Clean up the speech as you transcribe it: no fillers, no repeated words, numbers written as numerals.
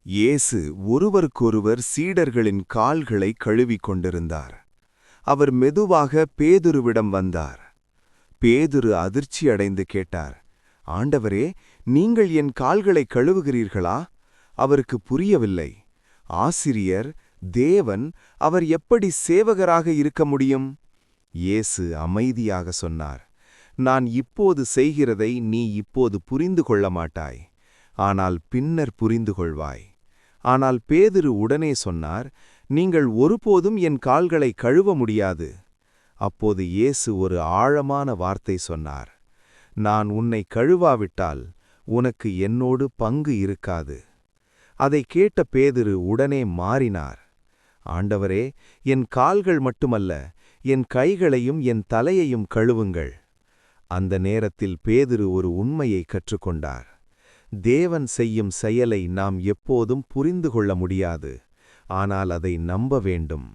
இயேசு ஒருவருக்கொருவர் சீடர்களின் கால்களை கழுவிக் கொண்டிருந்தார். அவர் மெதுவாக பேதுருவிடம் வந்தார். பேதுரு அதிர்ச்சியடைந்து கேட்டார், ஆண்டவரே, நீங்கள் என் கால்களை கழுவுகிறீர்களா? அவருக்கு புரியவில்லை. ஆசிரியர், தேவன், அவர் எப்படி சேவகராக இருக்க முடியும்? இயேசு அமைதியாக சொன்னார், நான் இப்போது செய்கிறதை நீ இப்போது புரிந்து கொள்ள மாட்டாய், ஆனால் பின்னர் புரிந்து கொள்வாய். ஆனால் பேதுரு உடனே சொன்னார், நீங்கள் ஒருபோதும் என் கால்களை கழுவ முடியாது. அப்போது இயேசு ஒரு ஆழமான வார்த்தை சொன்னார், நான் உன்னை கழுவாவிட்டால் உனக்கு என்னோடு பங்கு இருக்காது. அதை கேட்ட பேதுரு உடனே மாறினார். ஆண்டவரே, என் கால்கள் மட்டுமல்ல, என் கைகளையும் என் தலையையும் கழுவுங்கள். அந்த நேரத்தில் பேதுரு ஒரு உண்மையை கற்றுக்கொண்டார். தேவன் செய்யும் செயலை நாம் எப்போதும் புரிந்து கொள்ள முடியாது, ஆனால் அதை நம்ப வேண்டும்.